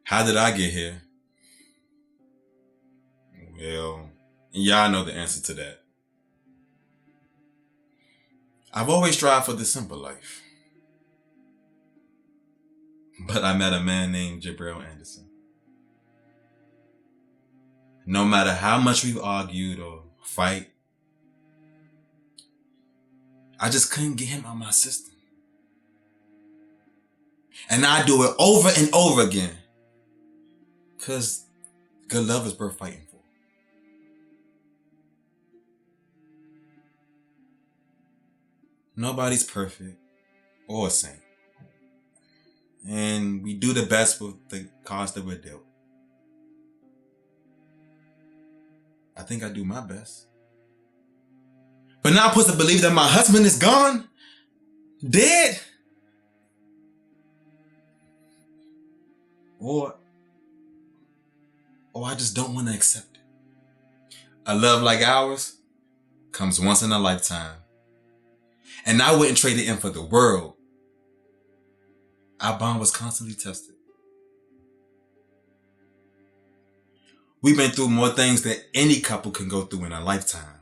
How did I get here? Well, y'all know the answer to that. I've always strived for the simple life. But I met a man named Jarell Anderson. No matter how much we've argued or fight, I just couldn't get him out of my system. And I do it over and over again. Because good love is worth fighting for. Nobody's perfect or a saint. And we do the best with the cards that we're dealt. I think I do my best. But now I'm supposed to believe that my husband is gone? Dead? Or I just don't want to accept it. A love like ours comes once in a lifetime. And I wouldn't trade it in for the world. Our bond was constantly tested. We've been through more things than any couple can go through in a lifetime.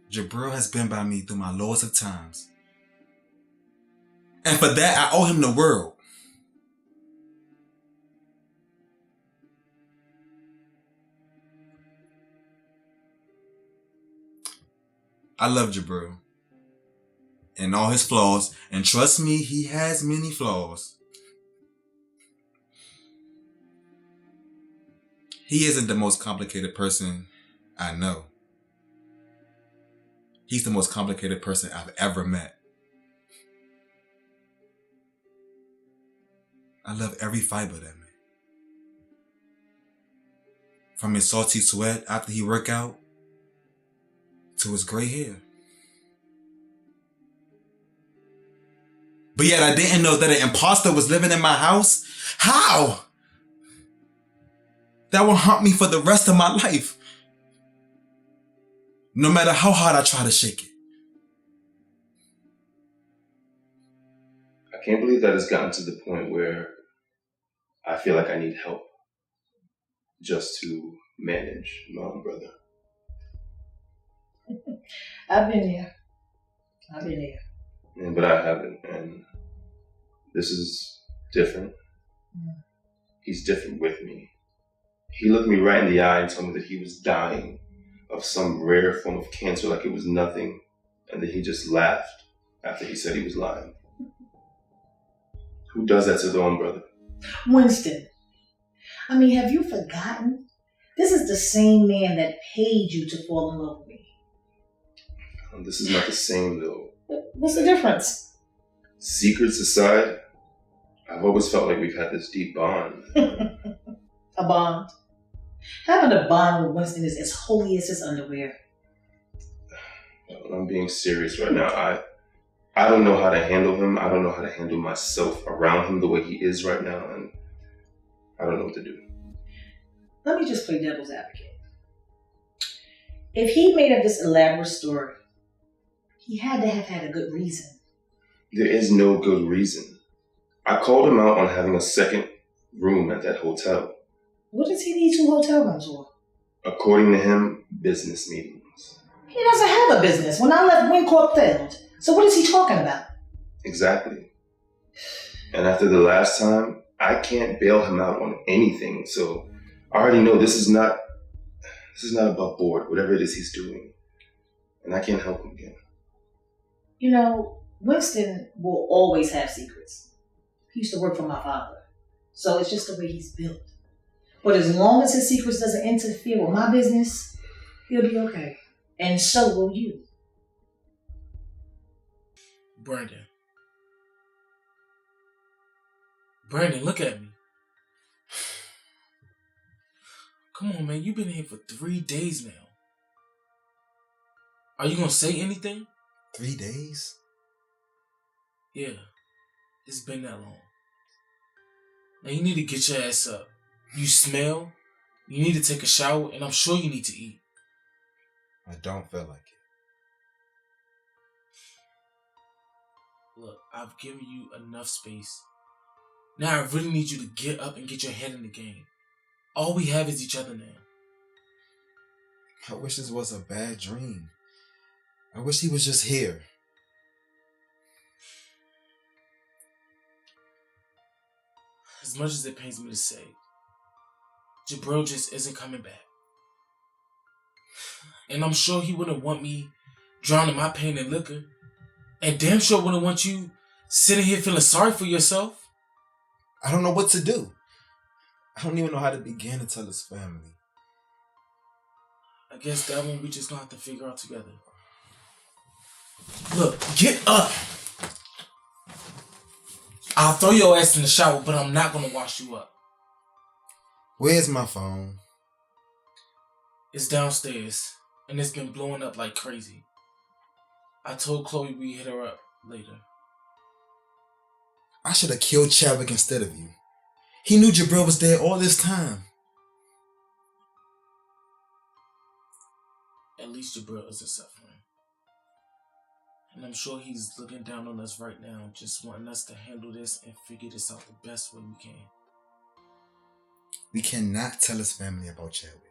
Jabril has been by me through my lowest of times. And for that, I owe him the world. I love Jabril and all his flaws, and trust me, he has many flaws. He isn't the most complicated person I know. He's the most complicated person I've ever met. I love every fiber of that man. From his salty sweat after he work out, to his gray hair. But yet I didn't know that an imposter was living in my house. How? That will haunt me for the rest of my life. No matter how hard I try to shake it. I can't believe that it's gotten to the point where I feel like I need help just to manage my own brother. I've been there. Yeah, but I haven't, and this is different. He's different with me. He looked me right in the eye and told me that he was dying of some rare form of cancer like it was nothing, and then he just laughed after he said he was lying. Who does that to their own brother? Winston. I mean, have you forgotten? This is the same man that paid you to fall in love with me. This is not the same, though. What's the difference? Secrets aside, I've always felt like we've had this deep bond. A bond? Having a bond with Winston is as holy as his underwear. I'm being serious right now. I don't know how to handle him. I don't know how to handle myself around him the way he is right now, and I don't know what to do. Let me just play devil's advocate. If he made up this elaborate story, he had to have had a good reason. There is no good reason. I called him out on having a second room at that hotel. What does he need 2 hotel rooms for? According to him, business meetings. He doesn't have a business. When I left, Wincorp failed. So what is he talking about? Exactly. And after the last time, I can't bail him out on anything. So I already know this is not above board, whatever it is he's doing. And I can't help him again. You know, Winston will always have secrets. He used to work for my father. So it's just the way he's built. But as long as his secrets doesn't interfere with my business, he'll be okay. And so will you. Brandon, look at me. Come on, man. You've been here for 3 days now. Are you going to say anything? 3 days? Yeah. It's been that long. Now you need to get your ass up. You smell. You need to take a shower. And I'm sure you need to eat. I don't feel like Look, I've given you enough space. Now I really need you to get up and get your head in the game. All we have is each other now. I wish this was a bad dream. I wish he was just here. As much as it pains me to say, Jabril just isn't coming back. And I'm sure he wouldn't want me drowning my pain in liquor. And damn sure wouldn't want you sitting here feeling sorry for yourself. I don't know what to do. I don't even know how to begin to tell his family. I guess that one we just gonna have to figure out together. Look, get up. I'll throw your ass in the shower, but I'm not gonna wash you up. Where's my phone? It's downstairs, and it's been blowing up like crazy. I told Chloe we'd hit her up later. I should have killed Chadwick instead of you. He knew Jabril was dead all this time. At least Jabril isn't suffering. And I'm sure he's looking down on us right now, just wanting us to handle this and figure this out the best way we can. We cannot tell his family about Chadwick.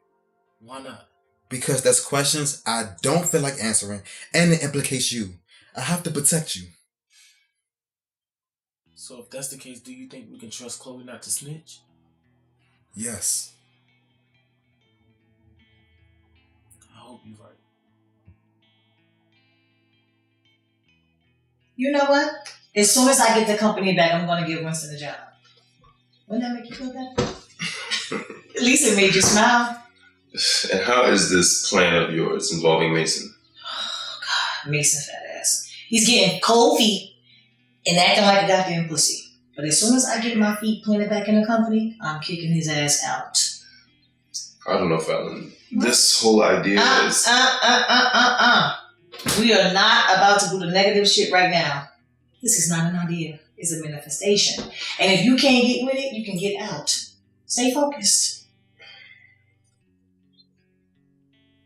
Why not? Because there's questions I don't feel like answering, and it implicates you. I have to protect you. So if that's the case, do you think we can trust Chloe not to snitch? Yes. I hope you're right. You know what? As soon as I get the company back, I'm going to give Winston a job. Wouldn't that make you feel better? At least it made you smile. And how is this plan of yours involving Mason? Oh, God, Mason fat ass. He's getting cold feet and acting like a goddamn pussy. But as soon as I get my feet planted back in the company, I'm kicking his ass out. I don't know, Phallon. This whole idea is... We are not about to do the negative shit right now. This is not an idea. It's a manifestation. And if you can't get with it, you can get out. Stay focused.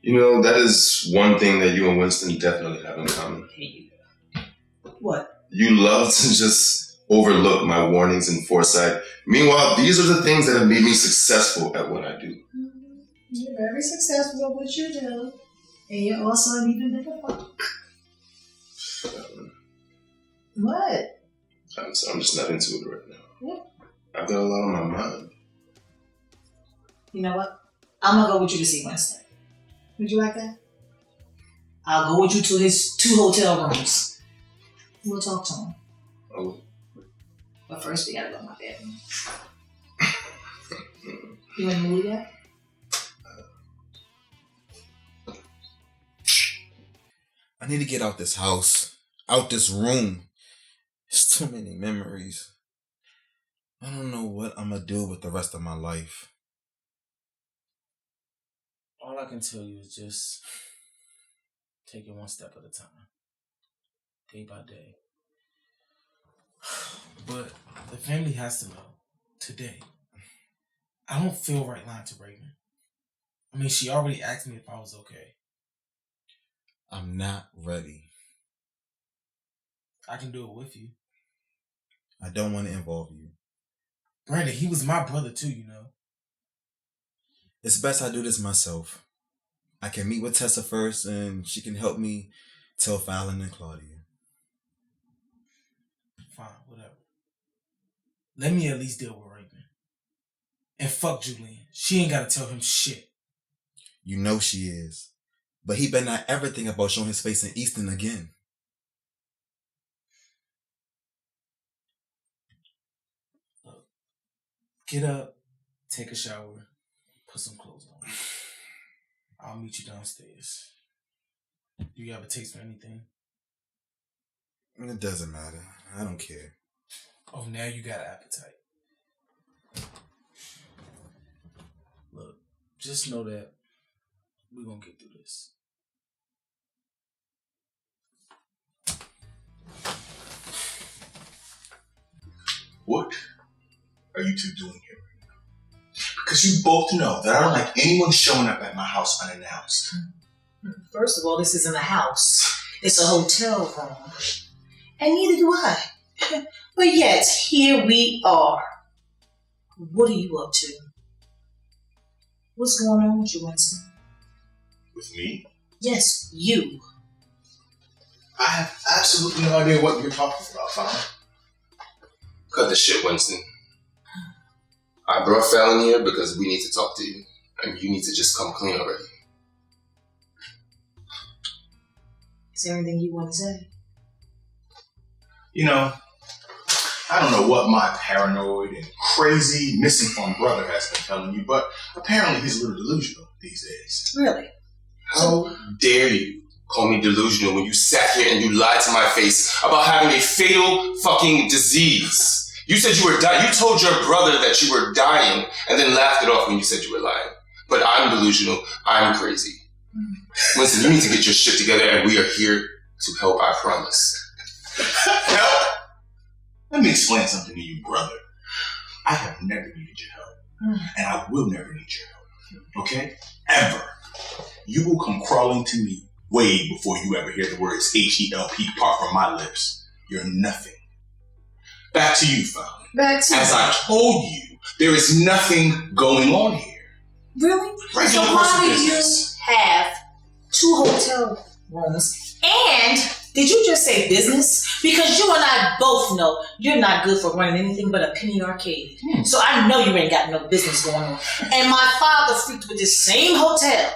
You know, that is one thing that you and Winston definitely have in common. Here you go. What? You love to just overlook my warnings and foresight. Meanwhile, these are the things that have made me successful at what I do. You're very successful at what you do. And you're also an even bigger fuck. What? I'm just not into it right now. What? I've got a lot on my mind. You know what? I'm going to go with you to see Winston. Would you like that? I'll go with you to his 2 hotel rooms. We'll talk to him. Oh. But first, we gotta go to my bedroom. You in the mood yet? I need to get out this house, out this room. There's too many memories. I don't know what I'm gonna do with the rest of my life. All I can tell you is just take it one step at a time, day by day. But the family has to know today. I don't feel right lying to Raven. I mean, she already asked me if I was okay. I'm not ready. I can do it with you. I don't want to involve you. Brandon, he was my brother too, you know. It's best I do this myself. I can meet with Tessa first and she can help me tell Phallon and Claudia. Fine, whatever. Let me at least deal with Raven. And fuck Julian. She ain't gotta tell him shit. You know she is. But he better not ever think about showing his face in Easton again. Look, get up, take a shower, put some clothes on. I'll meet you downstairs. Do you have a taste for anything? It doesn't matter. I don't care. Oh, now you got an appetite. Look, just know that we're gonna get through this. What are you two doing here right now? Because you both know that I don't like anyone showing up at my house unannounced. First of all, this isn't a house. It's a hotel room. And neither do I. But yet, here we are. What are you up to? What's going on with you, Winston? With me? Yes, you. I have absolutely no idea what you're talking about, Phallon. Cut the shit, Winston. I brought Phallon here because we need to talk to you. And you need to just come clean already. Is there anything you want to say? You know, I don't know what my paranoid and crazy, misinformed brother has been telling you, but apparently he's a little delusional these days. Really? How dare you call me delusional when you sat here and you lied to my face about having a fatal fucking disease? You said you were dying. You told your brother that you were dying and then laughed it off when you said you were lying. But I'm delusional. I'm crazy. Listen, you need to get your shit together and we are here to help, I promise. Help? Let me explain something to you, brother. I have never needed your help. And I will never need your help. Okay? Ever. You will come crawling to me way before you ever hear the words H-E-L-P part from my lips. You're nothing. Back to you, Phallon. Back to As I told you, there is nothing going on here. Really? Regular So why do business. you have 2 hotel rooms? And did you just say business? Because you and I both know you're not good for running anything but a penny arcade. So I know you ain't got no business going on. And my father freaked with this same hotel,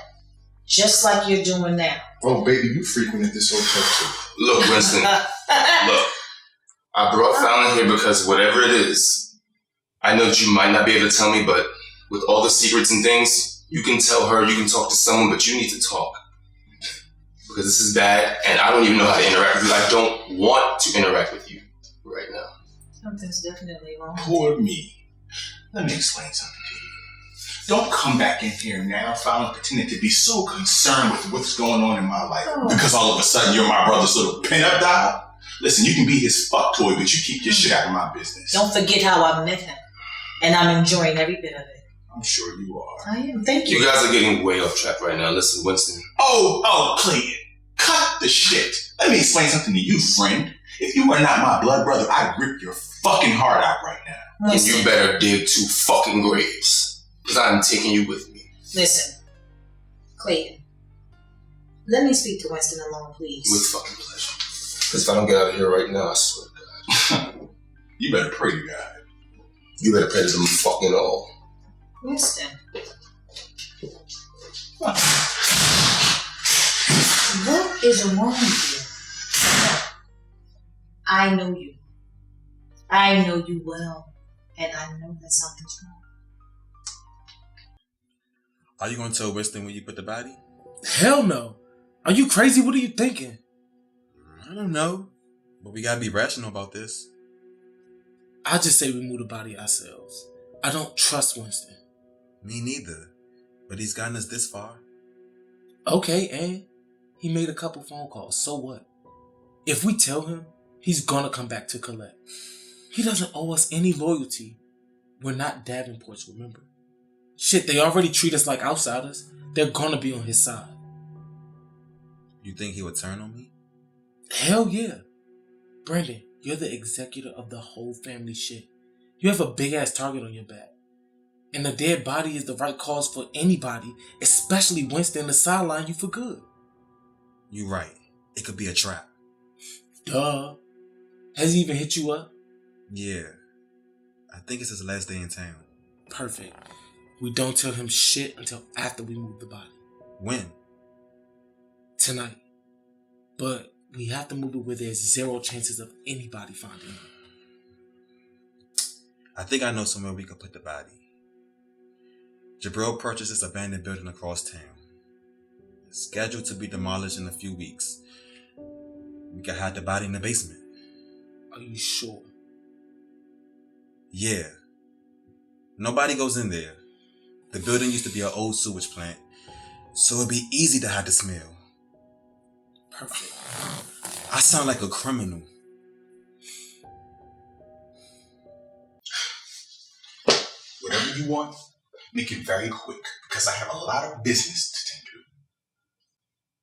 just like you're doing now. Oh, baby, you frequented this hotel too. Look, Winston. Look. I brought Phallon here because whatever it is, I know that you might not be able to tell me, but with all the secrets and things, you can tell her, you can talk to someone, but you need to talk. Because this is bad, and I don't even know how to interact with you. I don't want to interact with you right now. Something's definitely wrong. Poor me. Let me explain something to you. Don't come back in here now, Phallon, pretending to be so concerned with what's going on in my life. Because all of a sudden you're my brother's little pin-up doll. Listen, you can be his fuck toy, but you keep your shit out of my business. Don't forget how I met him. And I'm enjoying every bit of it. I'm sure you are. I am. Thank you. You guys are getting way off track right now. Listen, Winston. Oh, Clayton. Cut the shit. Let me explain something to you, friend. If you were not my blood brother, I'd rip your fucking heart out right now. And you better dig 2 fucking graves. Because I'm taking you with me. Listen, Clayton. Let me speak to Winston alone, please. With fucking pleasure. Because if I don't get out of here right now, I swear to God. You better pray to God. You better pray to them fucking all. Winston. What is wrong with you? I know you. I know you well. And I know that something's wrong. Are you going to tell Winston when you put the body? Hell no. Are you crazy? What are you thinking? I don't know. But we gotta be rational about this. I just say we move the body ourselves. I don't trust Winston. Me neither. But he's gotten us this far. Okay, and he made a couple phone calls. So what? If we tell him, he's gonna come back to collect. He doesn't owe us any loyalty. We're not Davenports, remember? Shit, they already treat us like outsiders. They're gonna be on his side. You think he would turn on me? Hell yeah. Brandon, you're the executor of the whole family shit. You have a big ass target on your back. And the dead body is the right cause for anybody, especially Winston to sideline you for good. You right. It could be a trap. Duh. Has he even hit you up? Yeah. I think it's his last day in town. Perfect. We don't tell him shit until after we move the body. When? Tonight. But we have to move it where there's 0 chances of anybody finding him. I think I know somewhere we could put the body. Jarell purchased this abandoned building across town. It's scheduled to be demolished in a few weeks. We could hide the body in the basement. Are you sure? Yeah. Nobody goes in there. The building used to be an old sewage plant, so it'd be easy to hide the smell. Perfect. I sound like a criminal. Whatever you want, make it very quick, because I have a lot of business to tend to.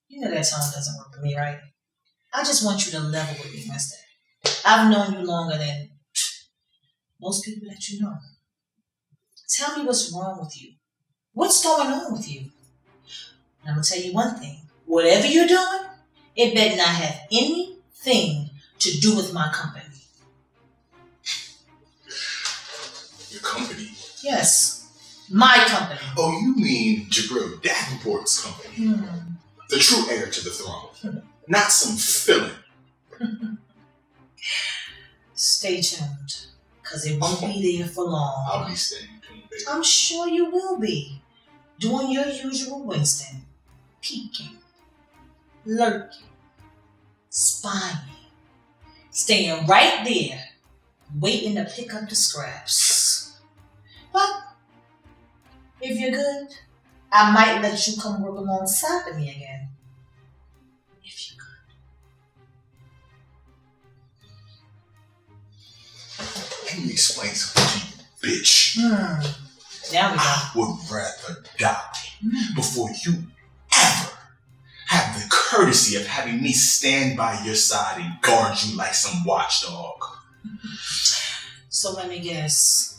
You know that tone doesn't work for me, right? I just want you to level with me, Winston. I've known you longer than most people that you know. Tell me what's wrong with you. What's going on with you? And I'm going to tell you one thing. Whatever you're doing, it better not have anything to do with my company. Your company? Yes, my company. Oh, you mean Jabril Davenport's company. The true heir to the throne. Not some villain. Stay tuned, because it won't be there for long. I'll be staying tuned, baby. I'm sure you will be. Doing your usual Winston. Peeking. Lurking. Spying. Staying right there. Waiting to pick up the scraps. But if you're good, I might let you come work alongside of me again. If you're good. Let me explain something to you, bitch. Now we go. I would rather die before you ever have the courtesy of having me stand by your side and guard you like some watchdog. So let me guess.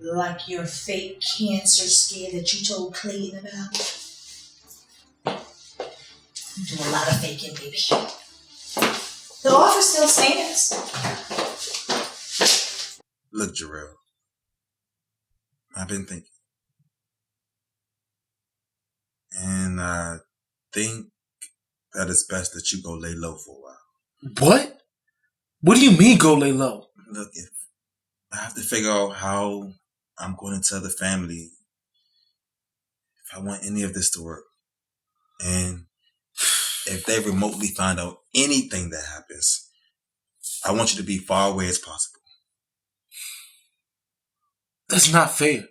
Like your fake cancer scare that you told Clayton about? You do a lot of faking, baby. The offer still stands. Look, Jarell. I've been thinking. And I think that it's best that you go lay low for a while. What? What do you mean go lay low? Look, if I have to figure out how I'm going to tell the family if I want any of this to work. And if they remotely find out anything that happens, I want you to be far away as possible. That's not fair.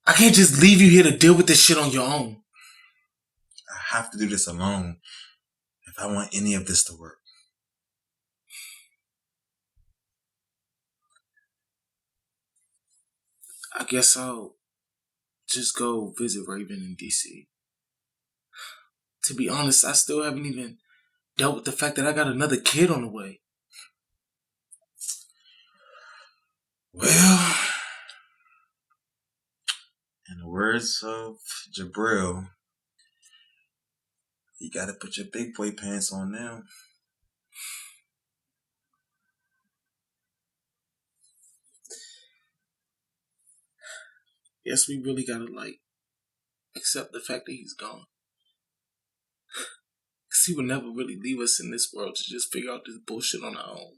I can't just leave you here to deal with this shit on your own. I have to do this alone if I want any of this to work. I guess I'll just go visit Raven in DC. To be honest, I still haven't even dealt with the fact that I got another kid on the way. Well, in the words of Jabril, you gotta put your big boy pants on now. Guess we really gotta, accept the fact that he's gone. Because he would never really leave us in this world to just figure out this bullshit on our own.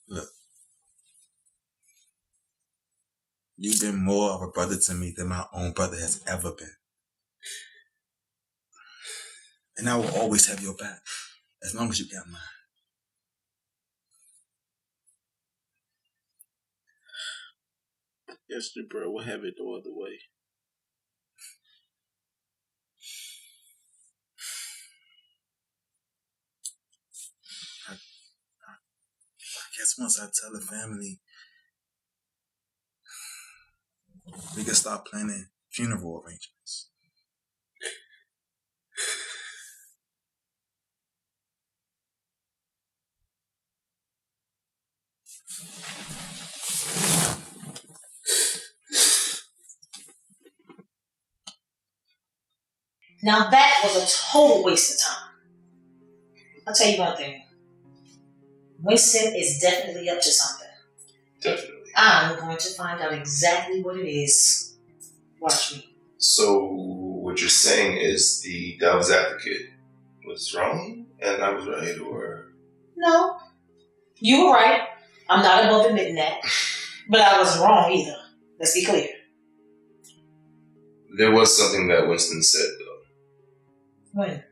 Look, you've been more of a brother to me than my own brother has ever been. And I will always have your back, as long as you got mine. Yes, Jabril will have it no other way. I guess once I tell the family, we can start planning funeral arrangements. Now that was a total waste of time. I'll tell you one thing. Winston is definitely up to something. Definitely. I'm going to find out exactly what it is. Watch me. So what you're saying is the devil's advocate was wrong and I was right, or? No. You were right. I'm not above admitting that. But I wasn't wrong either. Let's be clear. There was something that Winston said, though. When?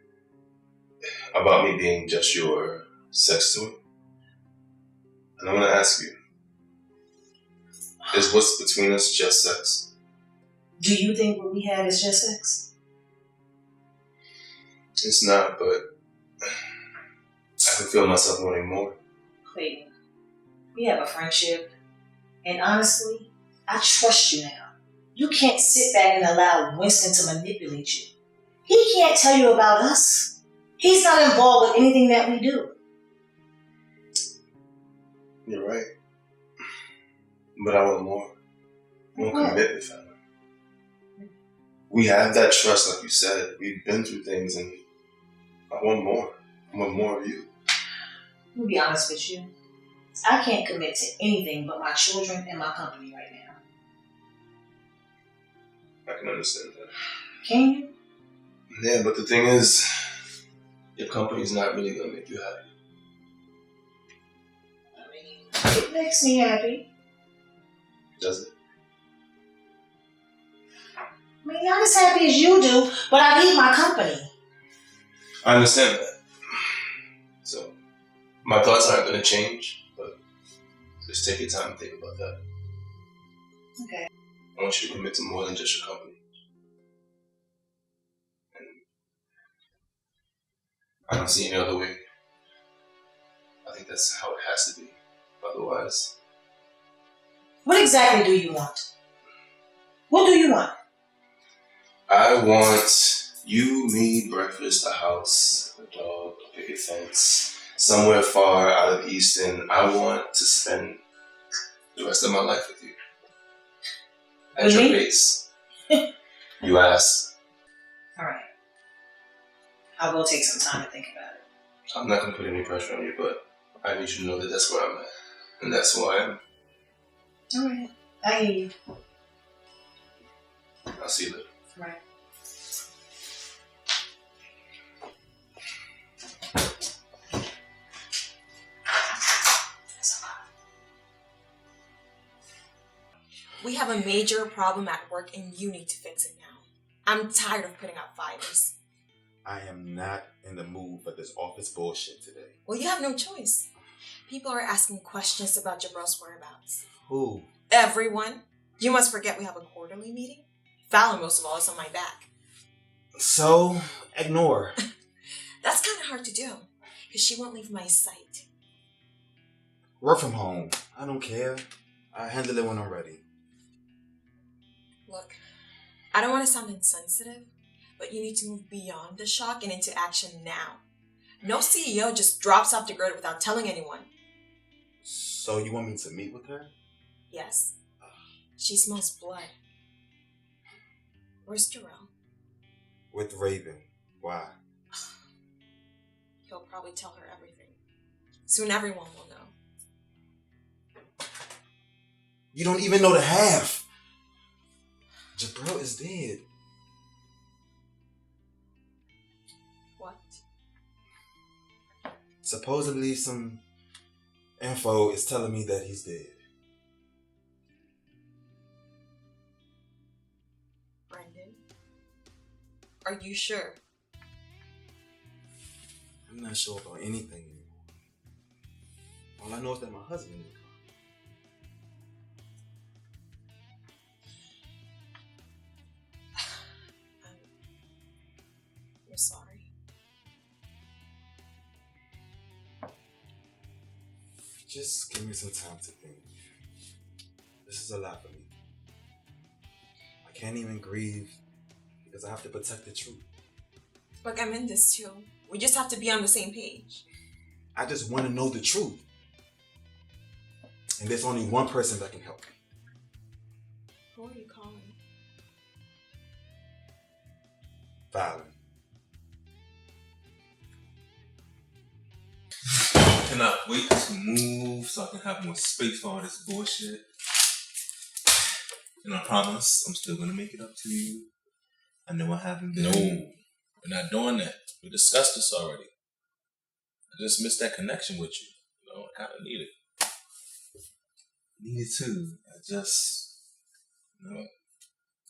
About me being just your sex toy. And I'm going to ask you, is what's between us just sex? Do you think what we have is just sex? It's not, but I can feel myself wanting more. Clayton, we have a friendship. And honestly, I trust you now. You can't sit back and allow Winston to manipulate you. He can't tell you about us. He's not involved with anything that we do. You're right. But I want more. I want commitment, family. We have that trust, like you said. We've been through things, and I want more. I want more of you. I'll be honest with you. I can't commit to anything but my children and my company right now. I can understand that. Can you? Yeah, but the thing is, your company's not really going to make you happy. I mean, it makes me happy. Does it? I mean, not as happy as you do, but I need my company. I understand that. So, my thoughts aren't going to change, but just take your time and think about that. Okay. I want you to commit to more than just your company. And I don't see any other way. I think that's how it has to be. Otherwise... What exactly do you want? What do you want? I want you, me, breakfast, a house, a dog, a picket fence, somewhere far out of Easton. I want to spend the rest of my life with you. At With your me? pace. You asked. Alright. I will take some time to think about it. I'm not going to put any pressure on you, but I need you to know that that's where I'm at. And that's who I am. Alright. I hear you. I'll see you later. Right. We have a major problem at work and you need to fix it now. I'm tired of putting out fires. I am not in the mood for this office bullshit today. Well, you have no choice. People are asking questions about Jabrill's whereabouts. Who? Everyone. You must forget we have a quarterly meeting. Phallon, most of all, is on my back. So, ignore. That's kind of hard to do, because she won't leave my sight. Work from home. I don't care. I handle it when I'm ready. Look, I don't want to sound insensitive, but you need to move beyond the shock and into action now. No CEO just drops off the grid without telling anyone. So you want me to meet with her? Yes. She smells blood. Where's Jarell? With Raven. Why? He'll probably tell her everything. Soon everyone will know. You don't even know the half. Jabril is dead. What? Supposedly some info is telling me that he's dead. Brendan? Are you sure? I'm not sure about anything anymore. All I know is that my husband is gone. I'm sorry. Just give me some time to think. This is a lot for me. I can't even grieve because I have to protect the truth. Look, I'm in this too. We just have to be on the same page. I just want to know the truth. And there's only one person that can help me. Who are you calling? Phallon. I cannot wait to move so I can have more space for all this bullshit. And I promise I'm still gonna make it up to you. I know I haven't been. No, we're not doing that. We discussed this already. I just missed that connection with you. You know, I kind of need it. Need it too. I just,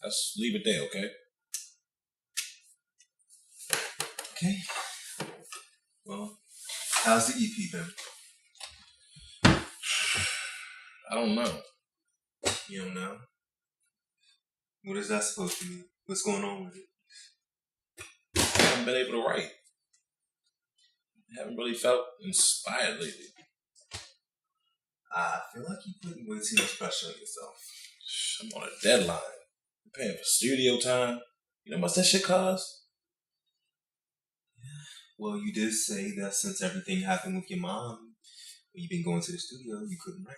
Let's leave it there, okay? okay. Well, how's the EP been? I don't know. You don't know? What is that supposed to mean? What's going on with it? I haven't been able to write. I haven't really felt inspired lately. I feel like you're putting way too much pressure on yourself. I'm on a deadline. Paying for studio time. You know how much that shit costs? Well, you did say that since everything happened with your mom, when you've been going to the studio, you couldn't write.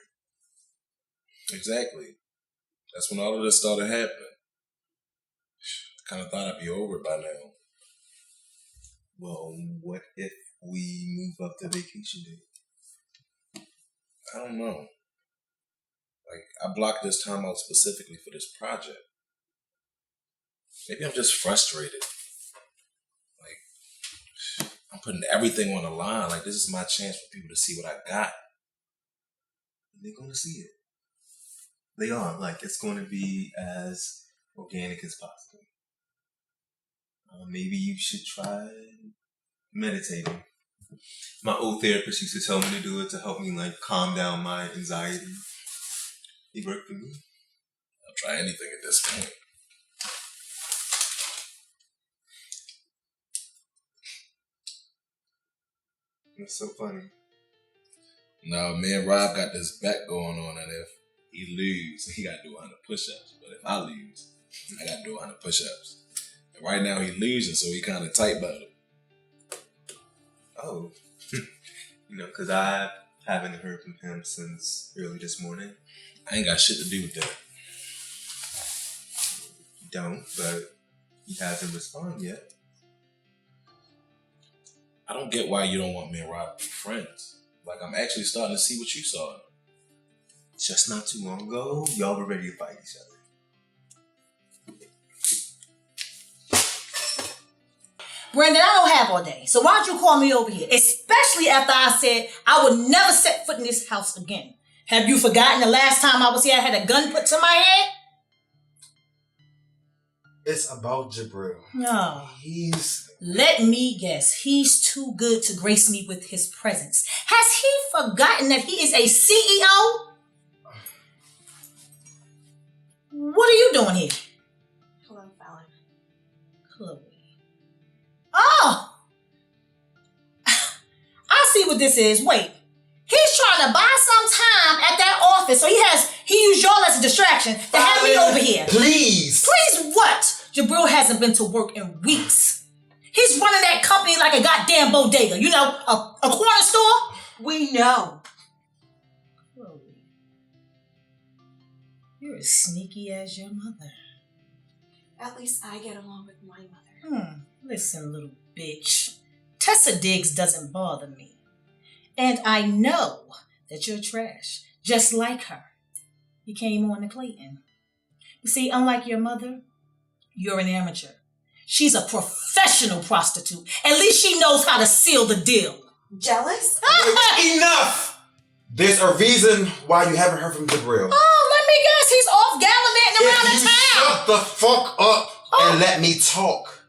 Exactly. That's when all of this started happening. I kind of thought I'd be over it by now. Well, what if we move up the vacation date? I don't know. Like, I blocked this time out specifically for this project. Maybe I'm just frustrated. Like, I'm putting everything on the line. Like, this is my chance for people to see what I got. They're going to see it. They are. Like, it's going to be as organic as possible. Maybe you should try meditating. My old therapist used to tell me to do it to help me, like, calm down my anxiety. It worked for me. I'll try anything at this point. It's so funny. No, me and Rob got this bet going on, and if he lose, he got to do 100 push-ups. But if I lose, I got to do 100 push-ups. And right now he's losing, so he kind of tight about it. Oh. Because I haven't heard from him since early this morning. I ain't got shit to do with that. You don't, but he hasn't responded yet. I don't get why you don't want me and Rob to be friends. Like, I'm actually starting to see what you saw. Just not too long ago, y'all were ready to fight each other. Brandon, I don't have all day, so why don't you call me over here? Especially after I said I would never set foot in this house again. Have you forgotten the last time I was here I had a gun put to my head? It's about Jabril. No. He's... Let me guess, he's too good to grace me with his presence. Has he forgotten that he is a CEO? What are you doing here? Hello, Phallon. Chloe. Oh! I see what this is. Wait. He's trying to buy some time at that office, so he used y'all as a distraction to have me over here. Please! Please what? Jabril hasn't been to work in weeks. He's running that company like a goddamn bodega. You know, a corner store. We know. Chloe, you're as sneaky as your mother. At least I get along with my mother. Listen, little bitch. Tessa Diggs doesn't bother me. And I know that you're trash, just like her. You came on to Clayton. You see, unlike your mother, you're an amateur. She's a professional prostitute. At least she knows how to seal the deal. Jealous? Enough! There's a reason why you haven't heard from Jabril. Oh, let me guess. He's off gallivanting around the town. Shut the fuck up and let me talk.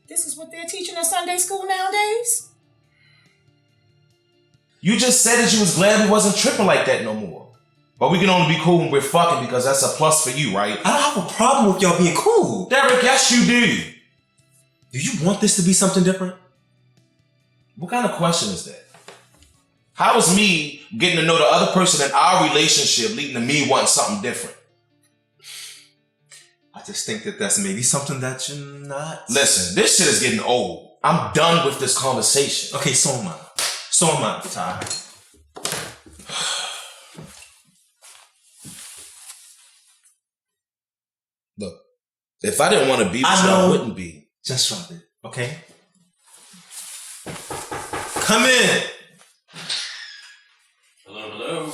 This is what they're teaching in Sunday school nowadays? You just said that you was glad we wasn't tripping like that no more. But we can only be cool when we're fucking because that's a plus for you, right? I don't have a problem with y'all being cool. Derrick, yes you do. Do you want this to be something different? What kind of question is that? How is me getting to know the other person in our relationship leading to me wanting something different? I just think that that's maybe something that you're not... Listen, this shit is getting old. I'm done with this conversation. Okay, so am I. So am I, Ty. Look, if I didn't want to be with I you, know. I wouldn't be. Just drop it, okay? Come in! Hello.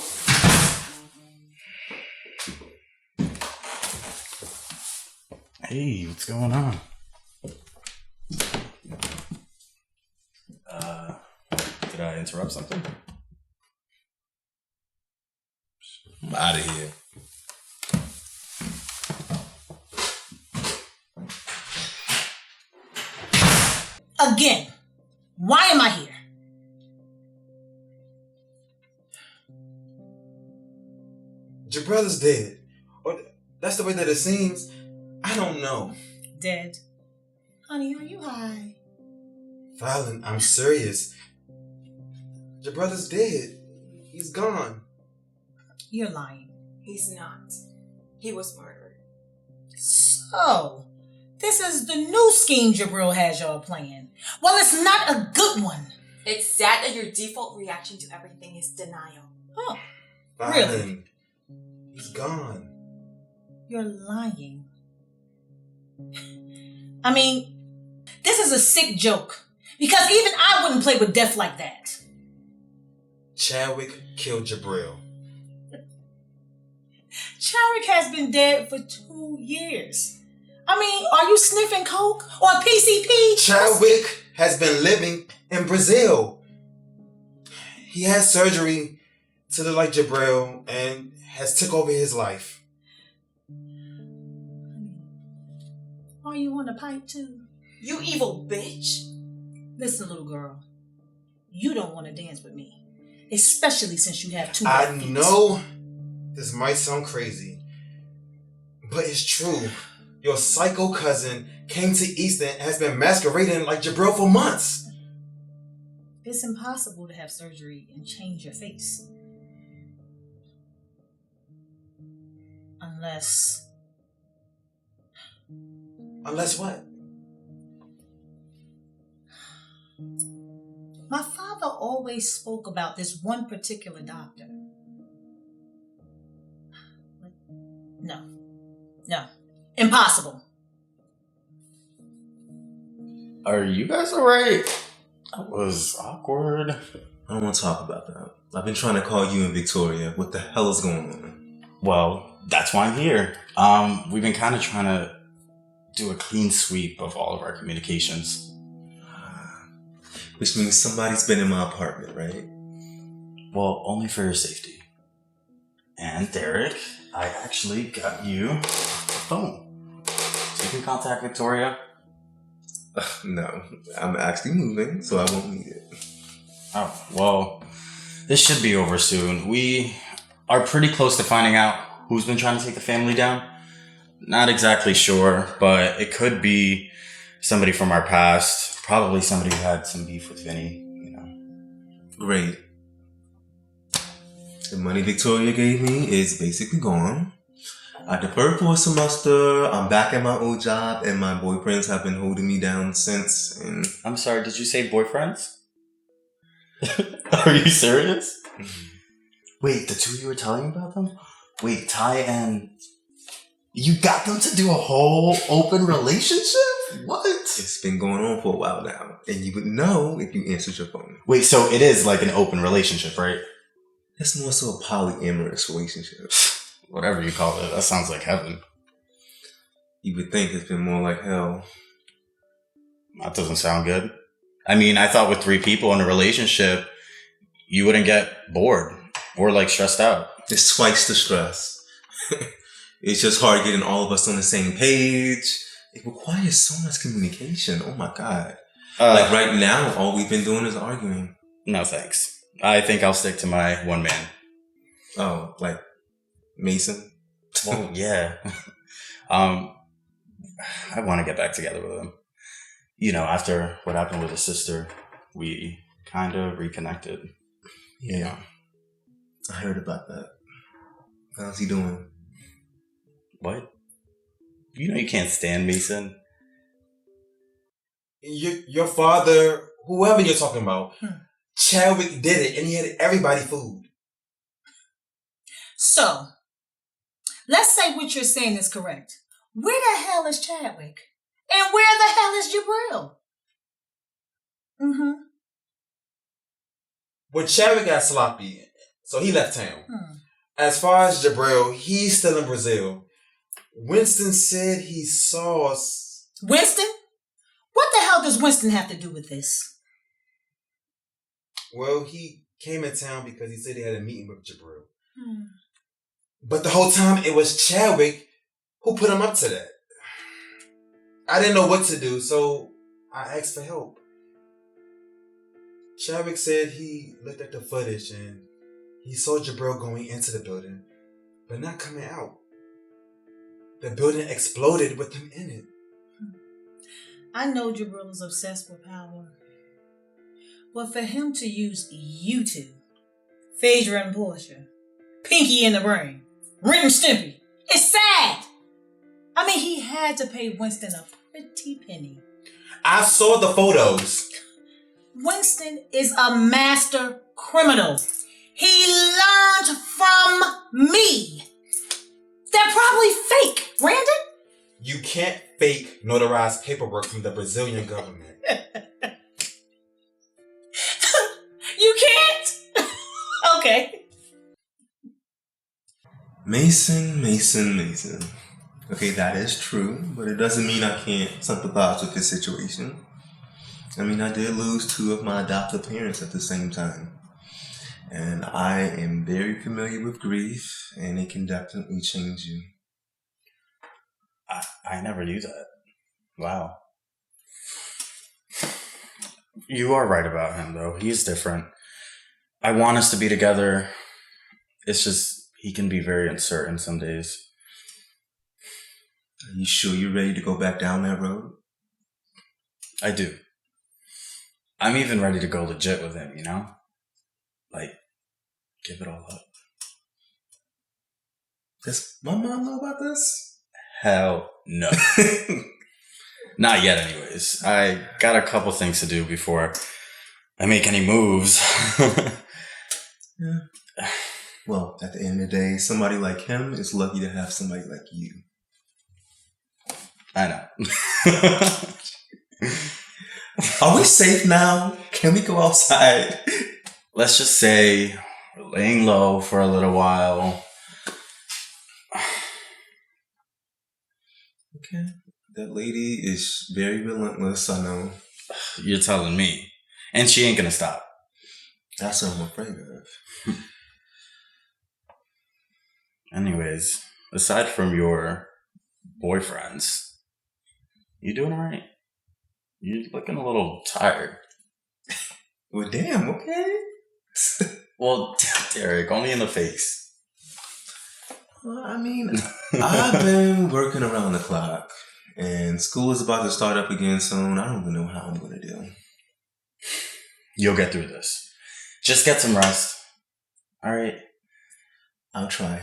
Hey, what's going on? Did I interrupt something? I'm out of here. Again. Why am I here? Jabril is dead. Or that's the way that it seems. I don't know. Dead. Honey, are you high? Phallon, I'm serious. Jabril is dead. He's gone. You're lying. He's not. He was murdered. So So, this is the new scheme Jabril has y'all playing. Well, it's not a good one. It's sad that your default reaction to everything is denial. Oh, Fallon, really? he's gone. You're lying. I mean, this is a sick joke. Because even I wouldn't play with death like that. Chadwick killed Jabril. Chadwick has been dead for 2 years. I mean, are you sniffing coke or PCP? Chadwick has been living in Brazil. He had surgery to look like Jabril and has took over his life. Are you on a pipe too? You evil bitch. Listen, little girl. You don't want to dance with me. Especially since you have 2 I left feet. know this might sound crazy, but it's true. Your psycho cousin came to Easton and has been masquerading like Jabril for months. It's impossible to have surgery and change your face. Unless what? my father always spoke about this one particular doctor. But no. Impossible. Are you guys alright? That was awkward. I don't want to talk about that. I've been trying to call you and Victoria. What the hell is going on? Well, that's why I'm here. We've been kind of trying to do a clean sweep of all of our communications. Which means somebody's been in my apartment, right? Well, only for your safety. And Derrick, I actually got you a phone. So you can contact Victoria. No, I'm actually moving, so I won't need it. Oh, well, this should be over soon. We are pretty close to finding out who's been trying to take the family down. Not exactly sure, but it could be somebody from our past. Probably somebody who had some beef with Vinny, you know. Great. The money Victoria gave me is basically gone. I deferred for a semester. I'm back at my old job, and my boyfriends have been holding me down since. And I'm sorry, did you say boyfriends? Are you serious? Wait, the two you were telling me about them? Wait, Ty and... You got them to do a whole open relationship? What? it's been going on for a while now, and you would know if you answered your phone. Wait, so it is like an open relationship, right? It's more so a polyamorous relationship. Whatever you call it, that sounds like heaven. You would think it's been more like hell. That doesn't sound good. I mean, I thought with 3 people in a relationship, you wouldn't get bored or like stressed out. It's twice the stress. It's just hard getting all of us on the same page. It requires so much communication. Oh my God. Like right now, all we've been doing is arguing. No thanks. I think I'll stick to my one man. Oh, like Mason? Well, yeah. I want to get back together with him. You know, after what happened with his sister, we kind of reconnected. Yeah. I heard about that. How's he doing? What? You know you can't stand Mason. Your father, whoever you're talking about, Chadwick did it, and he had everybody food. So, let's say what you're saying is correct. Where the hell is Chadwick? And where the hell is Jabril? Well, Chadwick got sloppy, so he left town. As far as Jabril, he's still in Brazil. Winston said he saw us. Winston? What the hell does Winston have to do with this? Well, he came in town because he said he had a meeting with Jabril. But the whole time it was Chadwick who put him up to that. I didn't know what to do, so I asked for help. Chadwick said he looked at the footage and he saw Jarell going into the building, but not coming out. The building exploded with him in it. I know Jarell is obsessed with power. But for him to use you two, Phaedra and Portia, Pinky in the Brain, Ren and Stimpy, it's sad. I mean, he had to pay Winston a pretty penny. I saw the photos. Winston is a master criminal. He learned from me. They're probably fake, Brandon. You can't fake notarized paperwork from the Brazilian government. You can't? Okay. Mason. Okay, that is true, but it doesn't mean I can't sympathize with this situation. I mean, I did lose 2 of my adoptive parents at the same time. And I am very familiar with grief, and it can definitely change you. I never knew that. Wow. You are right about him, though. He's different. I want us to be together. It's just, he can be very uncertain some days. Are you sure you're ready to go back down that road? I do. I'm even ready to go legit with him, you know? Like, give it all up. Does my mom know about this? Hell no. Not yet, anyways. I got a couple things to do before I make any moves. Yeah. Well, at the end of the day, somebody like him is lucky to have somebody like you. I know. Are we safe now? Can we go outside? Let's just say we're laying low for a little while. Okay. That lady is very relentless, I know. You're telling me. And she ain't gonna stop. That's what I'm afraid of. Anyways, aside from your boyfriends, you doing alright? You're looking a little tired. Well, damn, okay. Well, Derrick, only in the face. Well, I mean, I've been working around the clock, and school is about to start up again soon. I don't even know how I'm going to do. You'll get through this. Just get some rest. Alright? I'll try.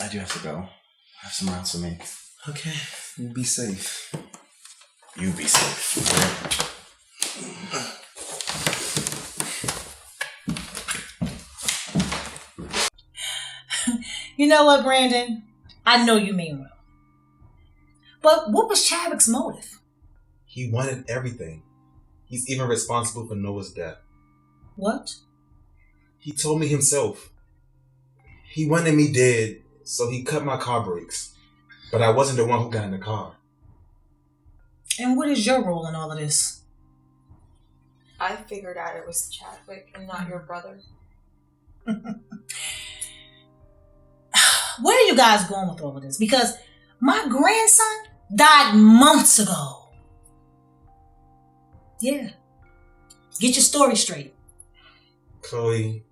I do have to go. I have some rounds to make. Okay, you be safe. You be safe. Alright? You know what, Brandon? I know you mean well. But what was Chadwick's motive? He wanted everything. He's even responsible for Noah's death. What? He told me himself. He wanted me dead, so he cut my car brakes. But I wasn't the one who got in the car. And what is your role in all of this? I figured out it was Chadwick and not your brother. Where are you guys going with all of this? Because my grandson died months ago. Yeah. Get your story straight. Chloe,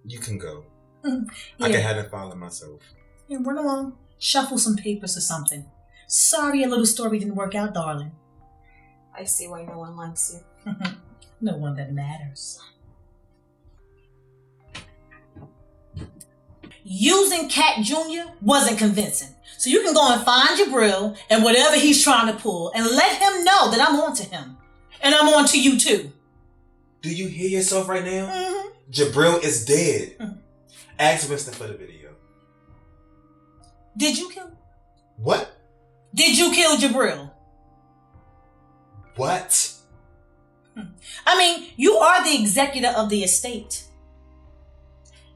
you can go. Yeah. I can have it filed myself. Yeah, run along. Shuffle some papers or something. Sorry a little story didn't work out, darling. I see why no one likes you. No one that matters. Using Cat Jr. wasn't convincing. So you can go and find Jabril and whatever he's trying to pull and let him know that I'm on to him. And I'm on to you too. Do you hear yourself right now? Mm-hmm. Jabril is dead. Mm-hmm. Ask Winston for the video. Did you kill him? What? Did you kill Jabril? What? I mean, you are the executor of the estate.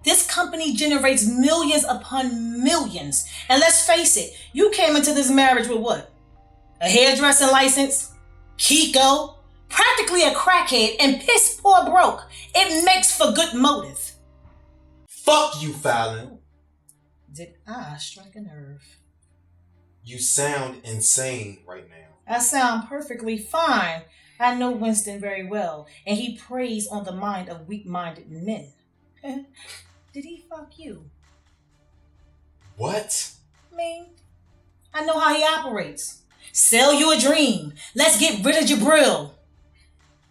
This company generates millions upon millions. And let's face it, you came into this marriage with what? A hairdressing license? Kiko? Practically a crackhead and piss poor broke. It makes for good motive. Fuck you, Phallon. Did I strike a nerve? You sound insane right now. I sound perfectly fine. I know Winston very well, and he preys on the mind of weak-minded men. Did he fuck you? What? I mean, I know how he operates. Sell you a dream. Let's get rid of Jabril.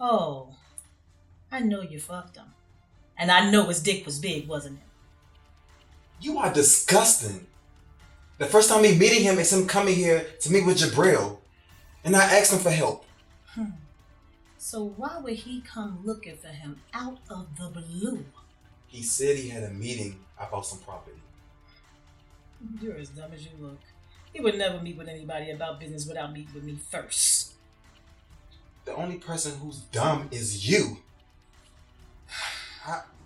Oh, I know you fucked him. And I know his dick was big, wasn't it? You are disgusting. The first time me meeting him is him coming here to meet with Jabril. And I asked him for help. So why would he come looking for him out of the blue? He said he had a meeting about some property. You're as dumb as you look. He would never meet with anybody about business without meeting with me first. The only person who's dumb is you.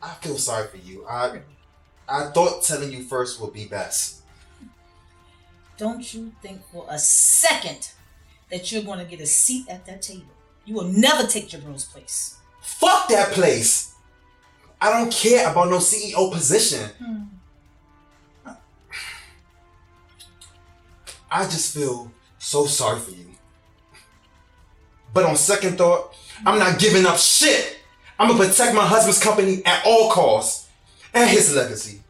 I feel sorry for you. I thought telling you first would be best. Don't you think for a second that you're going to get a seat at that table. You will never take Jabril's place. Fuck that place! I don't care about no CEO position. I just feel so sorry for you. But on second thought, I'm not giving up shit. I'm gonna protect my husband's company at all costs and his legacy.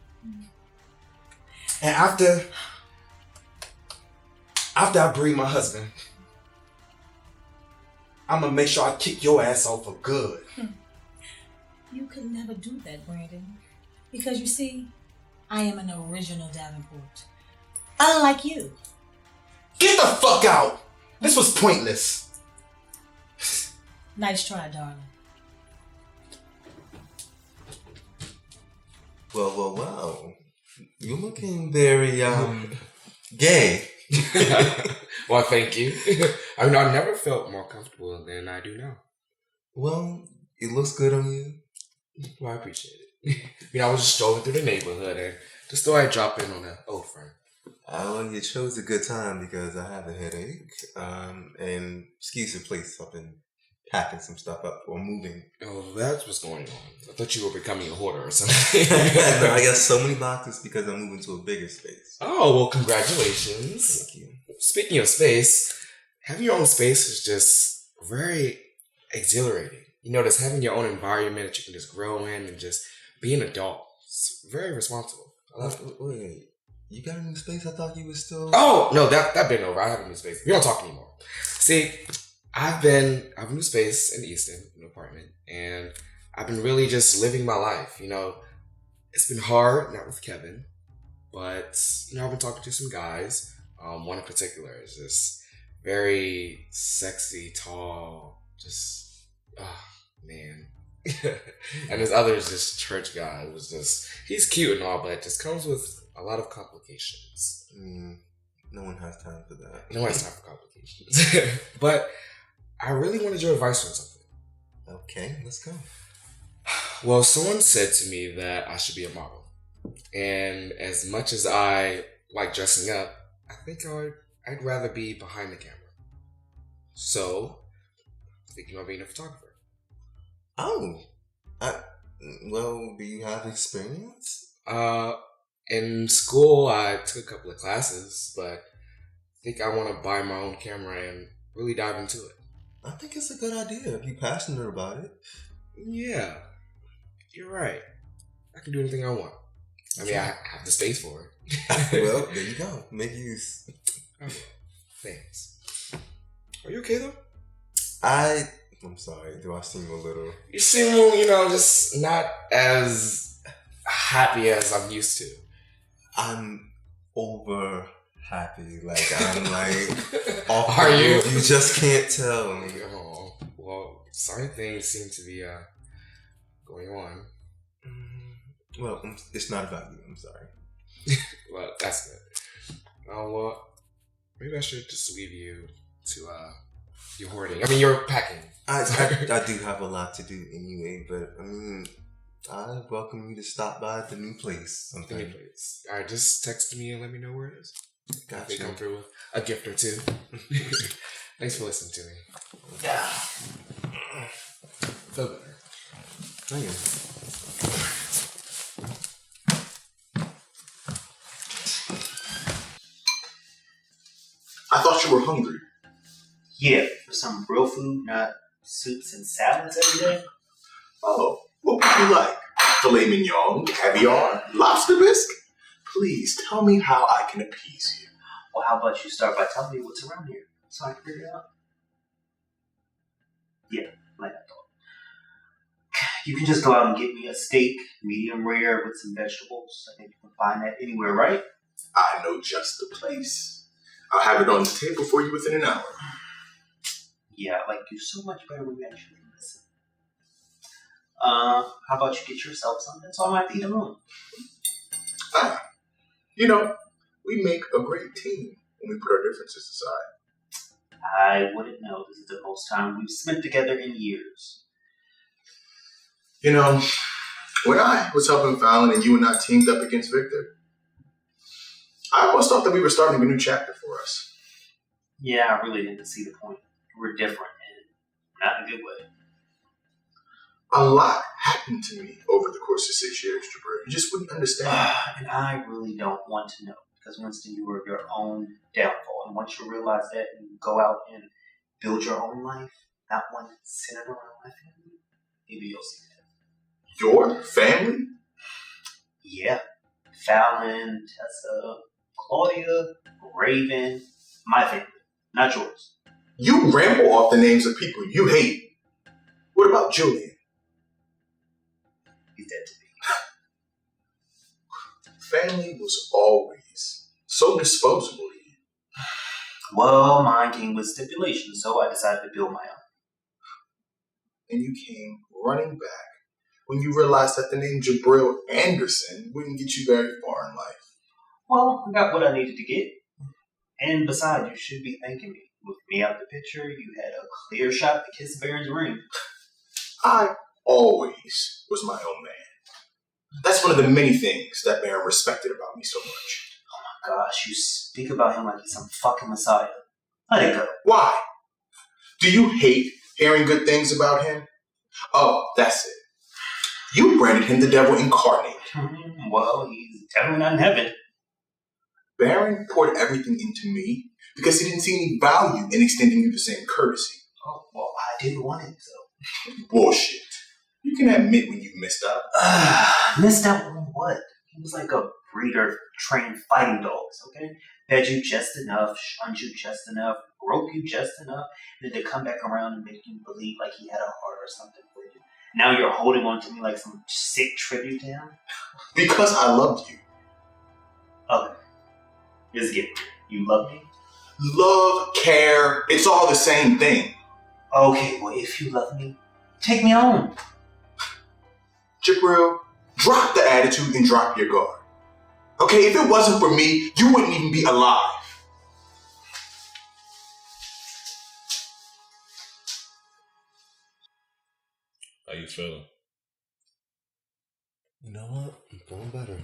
And after I bury my husband, I'm gonna make sure I kick your ass off for good. You could never do that, Brandon. Because you see, I am an original Davenport. Unlike you. Get the fuck out! This was pointless. Nice try, darling. Well. You're looking very, gay. Well, thank you. I mean, I've never felt more comfortable than I do now. Well, it looks good on you. Well, I appreciate it. I was just strolling through the neighborhood and just thought I'd drop in on an old friend. Well, you chose a good time because I have a headache. And excuse the place, I've been packing some stuff up or moving. Oh, that's what's going on. I thought you were becoming a hoarder or something. No, I got so many boxes because I'm moving to a bigger space. Oh, well, congratulations. Thank you. Speaking of space, having your own space is just very exhilarating. Just having your own environment that you can just grow in and just be an adult. It's very responsible. I love it. Wait, you got a new space? I thought you were still... Oh, no, that been over. I have a new space. We don't talk anymore. See, I have a new space in Easton, an apartment, and I've been really just living my life. It's been hard, not with Kevin, but, I've been talking to some guys. One in particular is just very sexy, tall, just, man. And this other is this church guy who's he's cute and all, but it just comes with a lot of complications. No one has time for that. No one has time for complications. But I really wanted your advice on something. Okay, let's go. Well, someone said to me that I should be a model. And as much as I like dressing up, I think I'd rather be behind the camera. So, thinking about being a photographer. Oh. Well, do you have experience? In school, I took a couple of classes, but I think I want to buy my own camera and really dive into it. I think it's a good idea if you're passionate about it. Yeah, you're right. I can do anything I want. I mean, I have the space for it. Well, there you go. Make use. Oh, thanks. Are you okay, though? I'm sorry. Do I seem a little... You seem, just not as happy as I'm used to. I'm over happy. I'm off. Are you? You just can't tell. Oh, well, some things seem to be going on. Well, it's not about you. I'm sorry. Well, that's good. Oh, well, maybe I should just leave you to your hoarding. I mean, you're packing. I do have a lot to do anyway, but I welcome you to stop by the new place. The new place. All right, just text me and let me know where it is. Gotcha. They come through with a gift or two. Thanks for listening to me. Yeah. Feel better. Thank you. I thought you were hungry. Yeah, for some real food, not soups and salads every day. Oh, what would you like? Filet mignon, caviar, lobster bisque? Please tell me how I can appease you. Well, how about you start by telling me what's around here so I can figure it out? Yeah, like I thought. You can just go out and get me a steak, medium rare, with some vegetables. I think you can find that anywhere, right? I know just the place. I'll have it on the table for you within an hour. Yeah, I like you so much better when you actually listen. How about you get yourself something so I might eat alone? You know, we make a great team when we put our differences aside. I wouldn't know. This is the most time we've spent together in years. You know, when I was helping Phallon and you and I teamed up against Victor, I almost thought that we were starting a new chapter for us. Yeah, I really didn't see the point. We're different, and not in a good way. A lot happened to me over the course of 6 years, Jabril. You just wouldn't understand. And I really don't want to know. Because Winston, you were your own downfall. And once you realize that and you go out and build your own life, not one centered around my family, maybe you'll see that. Your family? Yeah. Phallon, Tessa, Claudia, Raven, my family, not yours. You ramble off the names of people you hate. What about Julian? He's dead to me. Family was always so disposable to you. Well, mine came with stipulations, so I decided to build my own. And you came running back when you realized that the name Jabril Anderson wouldn't get you very far in life. Well, I got what I needed to get. And besides, you should be thanking me. With me out the picture, you had a clear shot to kiss Baron's ring. I always was my own man. That's one of the many things that Baron respected about me so much. Oh my gosh, you speak about him like he's some fucking messiah. Let it go. Why? Do you hate hearing good things about him? Oh, that's it. You branded him the devil incarnate. Well, he's definitely not in heaven. Baron poured everything into me because he didn't see any value in extending you the same courtesy. Oh, well, I didn't want it, so. Bullshit. You can admit when you messed up. Missed out on what? He was like a breeder trained fighting dogs, okay? Fed you just enough, shunned you just enough, broke you just enough, and then to come back around and make you believe like he had a heart or something for you. Now you're holding on to me like some sick tribute to him? Because I loved you. Okay. Just get it. You love me? Love, care, it's all the same thing. Okay, well, if you love me, take me home. Jabril, drop the attitude and drop your guard. Okay, if it wasn't for me, you wouldn't even be alive. How you feeling? You know what? I'm feeling better.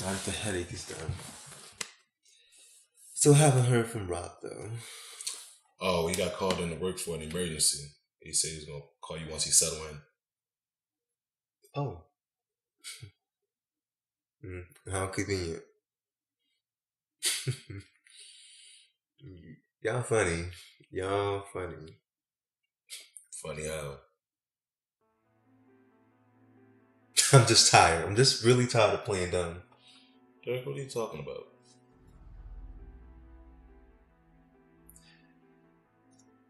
Now that the headache is done. Still haven't heard from Rob, though. Oh, he got called into work for an emergency. He said he was going to call you once he settled in. Oh. How convenient. Y'all funny. Y'all funny. Funny how? I'm just tired. I'm just really tired of playing dumb. Derrick, what are you talking about?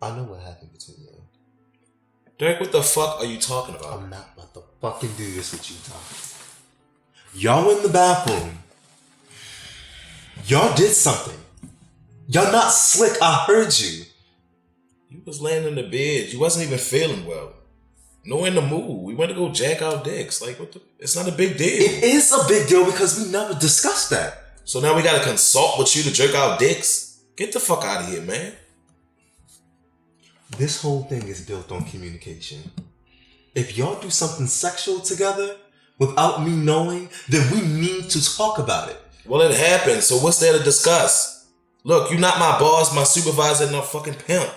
I know what happened between you. Derrick, what the fuck are you talking about? I'm not about to fucking do this with you, Tom. Y'all in the bathroom. Y'all did something. Y'all not slick. I heard you. You was laying in the bed. You wasn't even feeling well. No in the mood. We went to go jack our dicks. Like, what the? It's not a big deal. It is a big deal because we never discussed that. So now we gotta consult with you to jerk our dicks? Get the fuck out of here, man. This whole thing is built on communication. If y'all do something sexual together without me knowing, then we need to talk about it. Well, it happened, so what's there to discuss? Look, you're not my boss, my supervisor, no fucking pimp.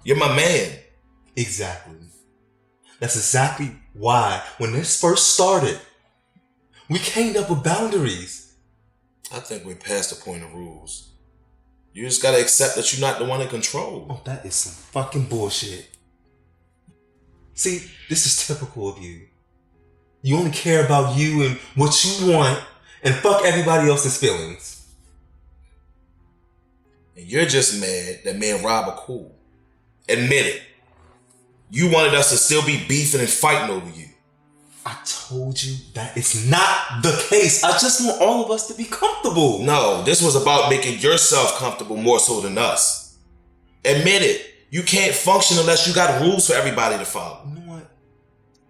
You're my man. Exactly. That's exactly why, when this first started, we came up with boundaries. I think we're past the point of rules. You just gotta accept that you're not the one in control. Oh, that is some fucking bullshit. See, this is typical of you. You only care about you and what you want and fuck everybody else's feelings. And you're just mad that me and Rob are cool. Admit it. You wanted us to still be beefing and fighting over you. I told you that it's not the case. I just want all of us to be comfortable. No, this was about making yourself comfortable more so than us. Admit it. You can't function unless you got rules for everybody to follow. You know what?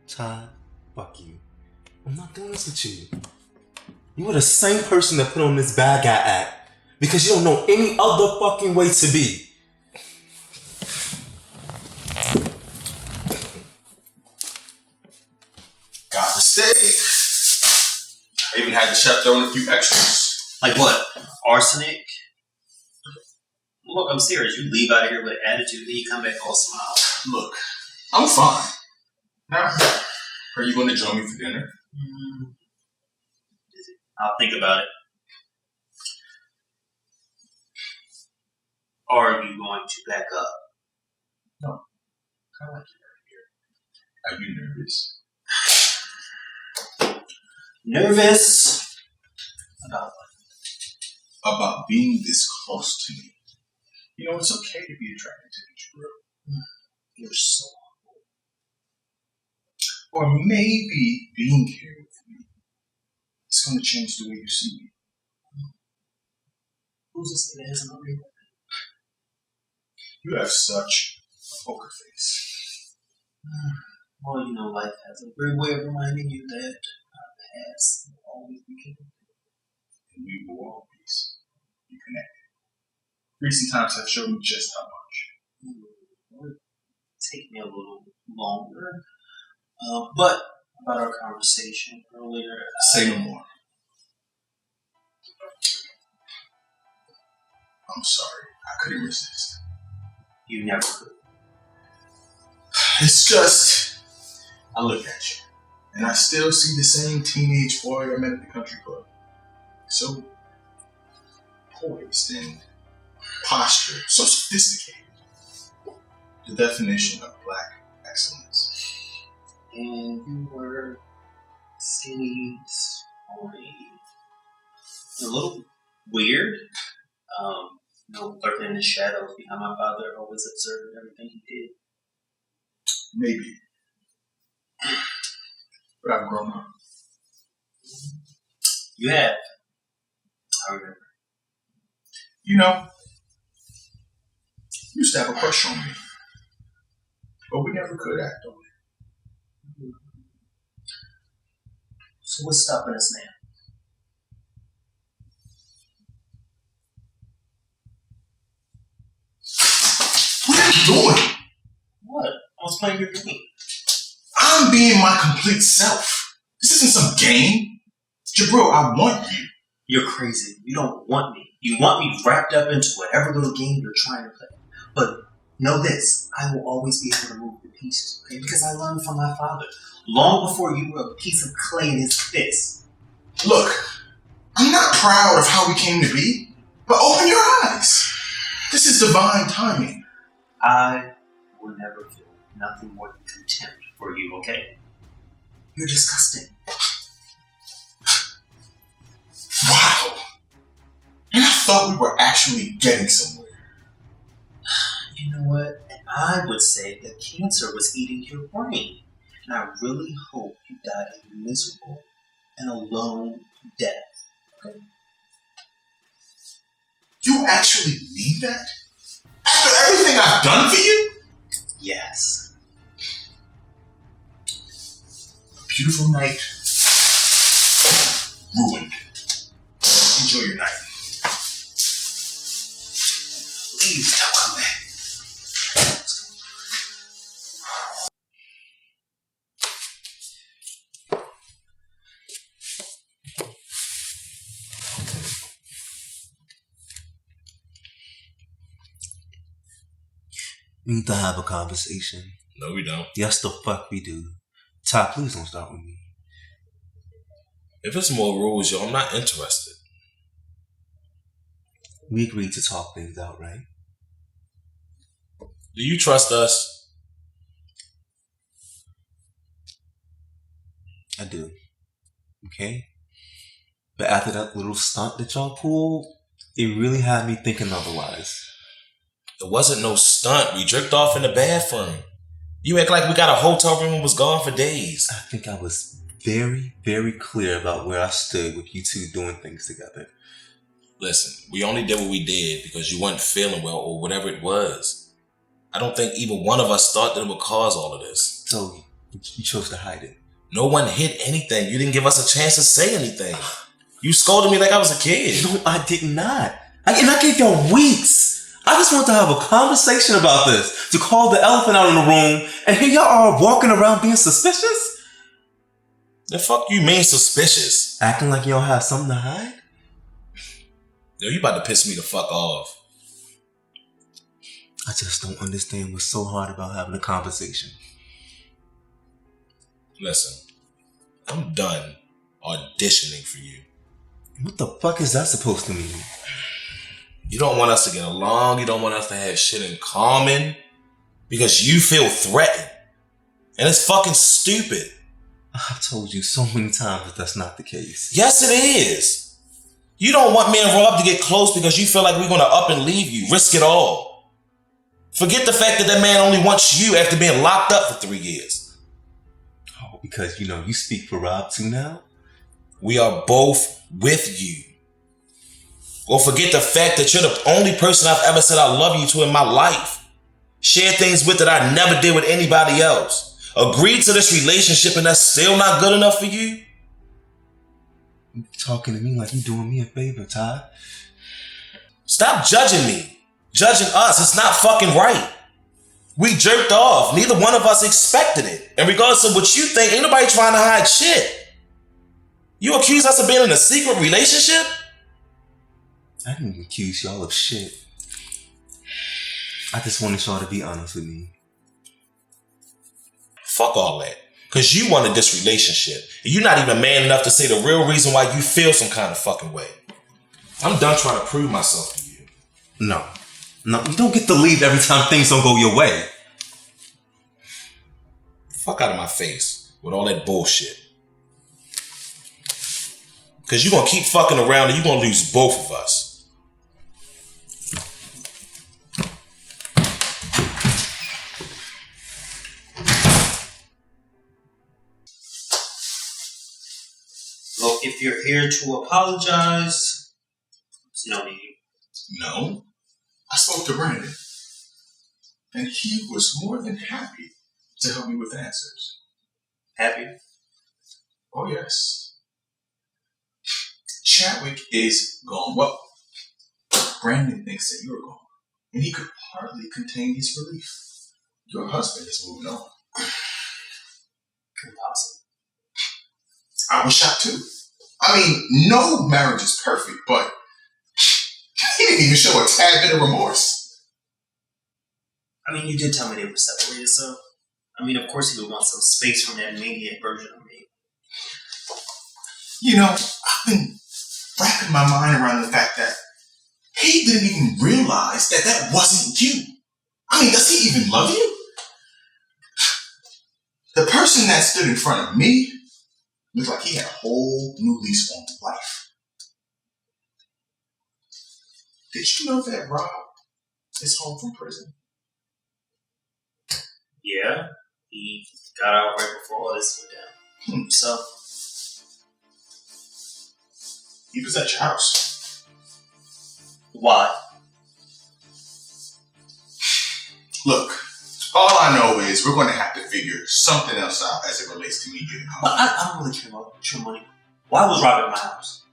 Ty, fuck you. I'm not doing this with you. You are the same person that put on this bad guy act because you don't know any other fucking way to be. Got the steak. I even had the chef throw in a few extras. Like what? Arsenic? Look, I'm serious. You leave out of here with attitude, then you come back all smile. Look, I'm fine. Now, are you going to join me for dinner? I'll think about it. Are you going to back up? No. I like it right here. Are you nervous? Nervous? About what? About being this close to me. You know, it's okay to be attracted to each girl. You're so Or maybe being here with me is going to change the way you see me. Who's this nigga hasn't already? You have such a poker face. Well, you know, life has a weird way of reminding you that our past will always be connected. And we will always be connected. Recent times have shown me just how much. It would take me a little longer. But about our conversation earlier. Say no more. I'm sorry. I couldn't resist. You never could. It's just, I look at you, and I still see the same teenage boy I met at the country club. So poised and postured, so sophisticated. The definition of black excellence. And you were skinny, scrawny, a little weird. Lurking in the shadows behind my father, always observing everything he did. Maybe. But I've grown up. You have. I remember. You know, you used to have a crush on me. But we never could act on it. So what's stopping us now? What are you doing? What? I was playing your game. I'm being my complete self. This isn't some game. Jabril, I want you. You're crazy. You don't want me. You want me wrapped up into whatever little game you're trying to play. But know this, I will always be able to move the pieces, okay? Because I learned from my father. Long before you were a piece of clay in his fist. Look, I'm not proud of how we came to be, but open your eyes. This is divine timing. I will never feel nothing more than contempt for you, okay? You're disgusting. Wow. And I thought we were actually getting somewhere. You know what? And I would say that cancer was eating your brain. And I really hope you die a miserable and alone death. Okay? You actually need that? After everything I've done for you? Yes. A beautiful night. Ruined. Enjoy your night. Please don't come back. We need to have a conversation. No, we don't. Yes, the fuck we do. Ty, please don't start with me. If it's more rules, yo, I'm not interested. We agreed to talk things out, right? Do you trust us? I do. Okay? But after that little stunt that y'all pulled, it really had me thinking otherwise. It wasn't no stunt. We jerked off in the bathroom. You act like we got a hotel room and was gone for days. I think I was very, very clear about where I stood with you two doing things together. Listen, we only did what we did because you weren't feeling well or whatever it was. I don't think either one of us thought that it would cause all of this. So you chose to hide it. No one hid anything. You didn't give us a chance to say anything. You scolded me like I was a kid. No, I did not. And I gave y'all weeks. I just want to have a conversation about this. To call the elephant out in the room, and here y'all are walking around being suspicious? The fuck you mean suspicious? Acting like y'all have something to hide? Yo, you about to piss me the fuck off. I just don't understand what's so hard about having a conversation. Listen, I'm done auditioning for you. What the fuck is that supposed to mean? You don't want us to get along. You don't want us to have shit in common because you feel threatened. And it's fucking stupid. I've told you so many times that that's not the case. Yes, it is. You don't want me and Rob to get close because you feel like we're going to up and leave you, risk it all. Forget the fact that that man only wants you after being locked up for 3 years. Oh, because, you speak for Rob too now? We are both with you. Or forget the fact that you're the only person I've ever said I love you to in my life. Share things with that I never did with anybody else. Agreed to this relationship and that's still not good enough for you? You talking to me like you doing me a favor, Ty. Stop judging me. Judging us. It's not fucking right. We jerked off. Neither one of us expected it. And regardless of what you think, ain't nobody trying to hide shit. You accuse us of being in a secret relationship? I didn't accuse y'all of shit. I just wanted y'all to be honest with me. Fuck all that. Because you wanted this relationship. And you're not even man enough to say the real reason why you feel some kind of fucking way. I'm done trying to prove myself to you. No, you don't get to leave every time things don't go your way. Fuck out of my face with all that bullshit. Because you're going to keep fucking around and you're going to lose both of us. Well, if you're here to apologize, it's no need. No. I spoke to Brandon, and he was more than happy to help me with answers. Happy? Oh, yes. Chadwick is gone. Well, Brandon thinks that you're gone, and he could hardly contain his relief. Your husband is moving on. Impossible. I was shocked too. I mean, no marriage is perfect, but he didn't even show a tad bit of remorse. I mean, you did tell me they were separated, so I mean, of course he would want some space from that maniac version of me. I've been wrapping my mind around the fact that he didn't even realize that that wasn't you. I mean, does he even love you? The person that stood in front of me looked like he had a whole new lease on life. Did you know that Rob is home from prison? Yeah, he got out right before all this went down. So He was at your house. why? Look, all I know is we're going to have to figure something else out as it relates to me getting home. Well, I don't really care about your money. Why was Rob at my house?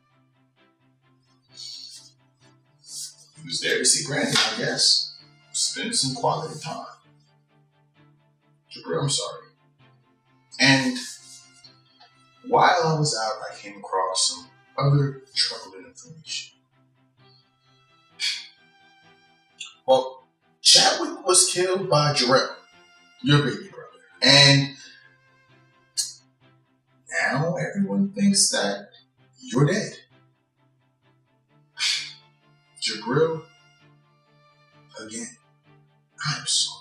He was there to see Brandon, I guess. Spend some quality time. Jabril, I'm sorry. And while I was out, I came across some other troubling information. Well, Chadwick was killed by Jarell, your baby brother. And now everyone thinks that you're dead. Jabril, again, I'm sorry.